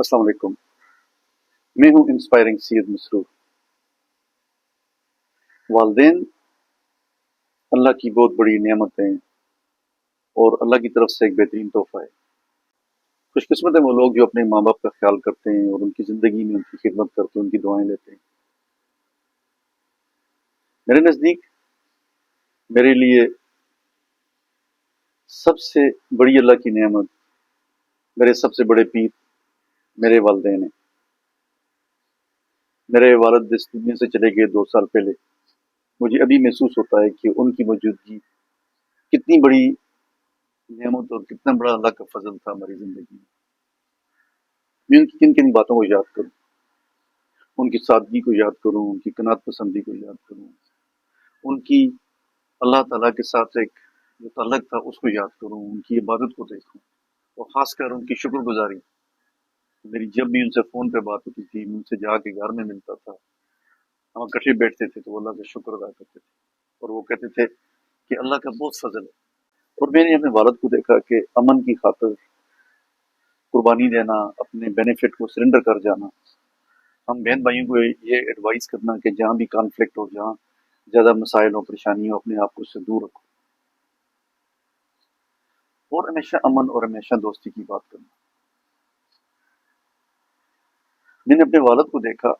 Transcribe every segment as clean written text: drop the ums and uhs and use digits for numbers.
السلام علیکم، میں ہوں انسپائرنگ سید مسرور۔ والدین اللہ کی بہت بڑی نعمت ہیں اور اللہ کی طرف سے ایک بہترین تحفہ ہے۔ خوش قسمت ہیں وہ لوگ جو اپنے ماں باپ کا خیال کرتے ہیں اور ان کی زندگی میں ان کی خدمت کرتے ہیں، ان کی دعائیں لیتے ہیں۔ میرے نزدیک میرے لیے سب سے بڑی اللہ کی نعمت، میرے سب سے بڑے پیر میرے والدین ہیں۔ میرے والد اس دنیا سے چلے گئے 2 سال پہلے۔ مجھے ابھی محسوس ہوتا ہے کہ ان کی موجودگی کتنی بڑی نعمت اور کتنا بڑا اللہ کا فضل تھا ہماری زندگی میں۔ میں ان کی کن کن باتوں کو یاد کروں، ان کی سادگی کو یاد کروں، ان کی قناعت پسندی کو یاد کروں، ان کی اللہ تعالیٰ کے ساتھ ایک جو تعلق تھا اس کو یاد کروں، ان کی عبادت کو دیکھوں، اور خاص کر ان کی شکر گزاری۔ میری جب بھی ان سے فون پہ بات ہوتی تھی، میں ان سے جا کے گھر میں ملتا تھا، ہم اکٹھے بیٹھتے تھے تو وہ اللہ کا شکر ادا کرتے تھے اور وہ کہتے تھے کہ اللہ کا بہت فضل ہے۔ اور میں نے اپنے والد کو دیکھا کہ امن کی خاطر قربانی دینا، اپنے بینیفٹ کو سرنڈر کر جانا۔ ہم بہن بھائیوں کو یہ ایڈوائز کرنا کہ جہاں بھی کانفلکٹ ہو، جہاں زیادہ مسائل ہو، پریشانی ہو، اپنے آپ کو اس سے دور رکھو اور ہمیشہ امن اور ہمیشہ دوستی کی بات کرنا۔ میں نے اپنے والد کو دیکھا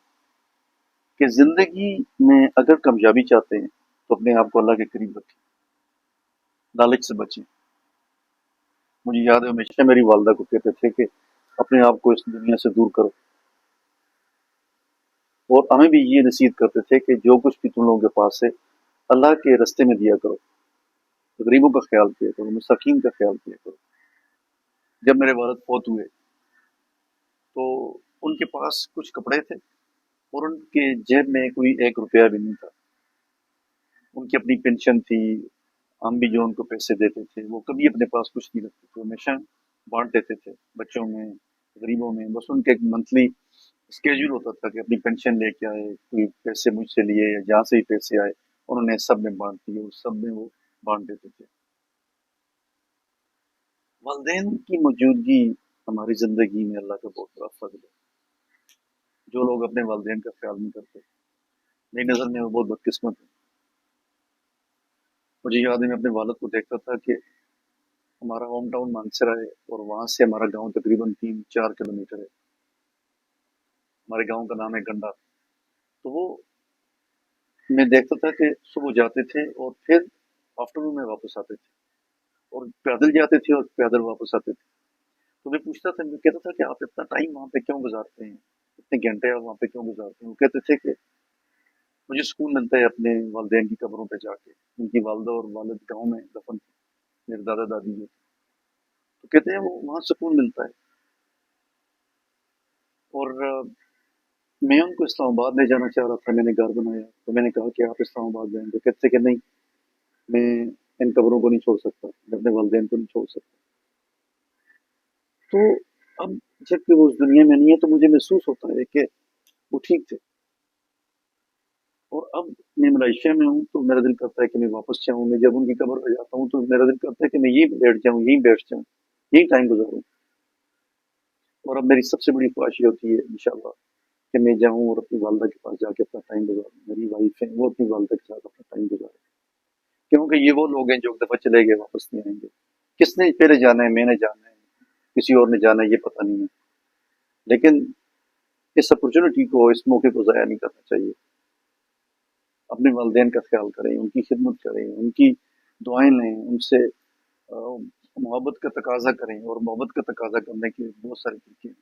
کہ زندگی میں اگر کامیابی چاہتے ہیں تو اپنے آپ کو اللہ کے قریب رکھیں، لالچ سے بچیں۔ مجھے یاد ہے ہمیشہ میری والدہ کو کہتے تھے کہ اپنے آپ کو اس دنیا سے دور کرو، اور ہمیں بھی یہ نصیحت کرتے تھے کہ جو کچھ بھی تم لوگوں کے پاس ہے اللہ کے رستے میں دیا کرو، غریبوں کا خیال کیا کرو، مساکین کا خیال کیا کرو۔ جب میرے والد فوت ہوئے تو ان کے پاس کچھ کپڑے تھے اور ان کے جیب میں کوئی 1 روپیہ بھی نہیں تھا۔ ان کی اپنی پینشن تھی، ہم بھی جو ان کو پیسے دیتے تھے وہ کبھی اپنے پاس کچھ نہیں رکھتے تھے، ہمیشہ بانٹ دیتے تھے بچوں میں، غریبوں میں۔ بس ان کا ایک منتھلی اسکیجول ہوتا تھا کہ اپنی پینشن لے کے آئے، کوئی پیسے مجھ سے لیے یا جہاں سے ہی پیسے آئے انہوں نے سب میں بانٹ دیے اور سب میں وہ بانٹ دیتے تھے۔ والدین کی موجودگی ہماری زندگی میں اللہ کا بہت بڑا فضل ہے۔ جو لوگ اپنے والدین کا خیال نہیں کرتے، میری نظر میں وہ بہت بدقسمت ہے۔ مجھے یاد ہے میں اپنے والد کو دیکھتا تھا کہ ہمارا ہوم ٹاؤن مانسرا ہے اور وہاں سے ہمارا گاؤں تقریباً 3-4 کلومیٹر ہے۔ ہمارے گاؤں کا نام ہے گنڈا۔ تو وہ میں دیکھتا تھا کہ صبح جاتے تھے اور پھر آفٹر نون میں واپس آتے تھے، اور پیدل جاتے تھے اور پیدل واپس آتے تھے۔ تو میں پوچھتا تھا، میں کہتا تھا کہ آپ اتنا ٹائم وہاں پہ کیوں گزارتے ہیں، اتنے گھنٹے آپ وہاں پہ کیوں گزارتے ہیں؟ وہ کہتے تھے کہ مجھے سکون ملتا ہے اپنے والدین کی قبروں پہ جا کے۔ ان کی والدہ اور والد گاؤں میں دفن تھے، میرے دادا دادی جو تھے، تو کہتے ہیں وہ وہاں سکون ملتا ہے۔ اور میں ان کو اسلام آباد لے جانا چاہ رہا تھا، میں نے گھر بنایا تو میں نے کہا کہ آپ اسلام آباد جائیں گے، کہتے کہ نہیں، میں ان قبروں کو نہیں چھوڑ سکتا، میں اپنے والدین کو نہیں چھوڑ سکتا۔ تو اب جب کہ وہ اس دنیا میں نہیں ہے تو مجھے محسوس ہوتا ہے کہ وہ ٹھیک تھے۔ اور اب میں ملائیشیا میں ہوں تو میرا دل کرتا ہے کہ میں واپس جاؤں۔ میں جب ان کی قبر پہ جاتا ہوں تو میرا دل کرتا ہے کہ میں یہیں بیٹھ جاؤں، یہیں بیٹھ جاؤں، یہیں ٹائم گزاروں۔ اور اب میری سب سے بڑی خواہش یہ ہوتی ہے انشاءاللہ کہ میں جاؤں اور اپنی والدہ کے پاس جا کے اپنا ٹائم گزاروں۔ میری وائف ہے، وہ اپنی والدہ کے ساتھ اپنا ٹائم گزارے، کیونکہ یہ وہ لوگ ہیں جو ایک دفعہ چلے گئے واپس نہیں آئیں گے۔ کس نے پہلے جانا ہے، میں نے جانا ہے، کسی اور نے جانا ہے، یہ پتہ نہیں ہے، لیکن اس اپرچونٹی کو، اس موقع کو ضائع نہیں کرنا چاہیے۔ اپنے والدین کا خیال کریں، ان کی خدمت کریں، ان کی دعائیں لیں، ان سے محبت کا تقاضا کریں، اور محبت کا تقاضا کرنے کے بہت سارے طریقے ہیں۔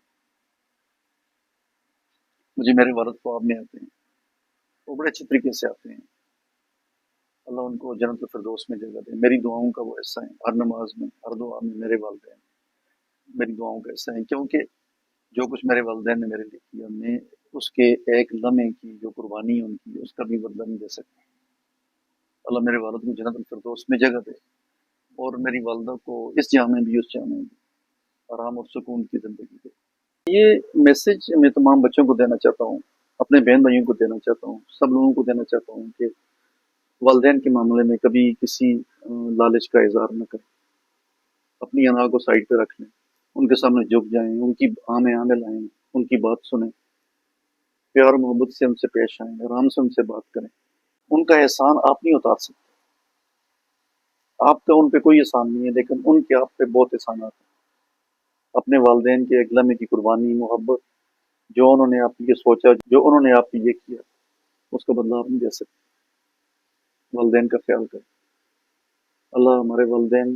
مجھے میرے والد خواب میں آتے ہیں، وہ بڑے اچھے طریقے سے آتے ہیں۔ اللہ ان کو جنت الفردوس میں جگہ دے۔ میری دعاؤں کا وہ حصہ ہیں، ہر نماز میں، ہر دعا میں میرے والدین میری دعاؤں کا حصہ ہیں، کیونکہ جو کچھ میرے والدین نے میرے لیے کیا، میں اس کے ایک لمحے کی جو قربانی ہے ان کی، اس کا بھی بدلہ نہیں دے سکتا۔ اللہ میرے والد کو جنت الفردوس میں جگہ دے، اور میری والدہ کو اس جہاں میں بھی اس جہاں میں بھی آرام اور سکون کی زندگی دے۔ یہ میسج میں تمام بچوں کو دینا چاہتا ہوں، اپنے بہن بھائیوں کو دینا چاہتا ہوں، سب لوگوں کو دینا چاہتا ہوں کہ والدین کے معاملے میں کبھی کسی لالچ کا اظہار نہ کریں، اپنی انا کو سائڈ پہ رکھ لیں، ان کے سامنے جھک جائیں، ان کی آمیں آمیں لائیں، ان کی بات سنیں، پیار محبت سے ان سے پیش آئیں، آرام سے ان سے بات کریں۔ ان کا احسان آپ نہیں اتار سکتے، آپ کا ان پہ کوئی احسان نہیں ہے، لیکن ان کے آپ پہ بہت احسانات ہیں۔ اپنے والدین کے ایک لمحے کی قربانی، محبت، جو انہوں نے آپ کے لیے سوچا، جو انہوں نے آپ کے لیے کیا، اس کا بدلہ آپ نہیں دے سکتے۔ والدین کا خیال کریں۔ اللہ ہمارے والدین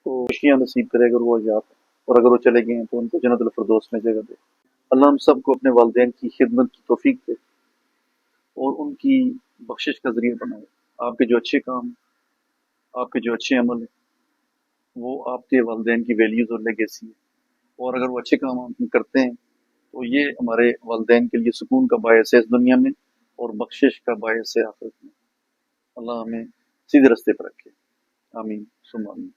کو خوشیاں نصیب کرے اگر وہ حیات ہیں، اور اگر وہ چلے گئے ہیں تو ان کو جنت الفردوس میں جگہ دے۔ اللہ ہم سب کو اپنے والدین کی خدمت کی توفیق دے اور ان کی بخشش کا ذریعہ بنائے۔ آپ کے جو اچھے کام ہیں، آپ کے جو اچھے عمل ہیں، وہ آپ کے والدین کی ویلیوز اور لیگیسی ہے، اور اگر وہ اچھے کام ہم کرتے ہیں تو یہ ہمارے والدین کے لیے سکون کا باعث ہے اس دنیا میں، اور بخشش کا باعث ہے آخرت میں۔ اللہ ہمیں سیدھے رستے پر رکھے، آمین ثم آمین۔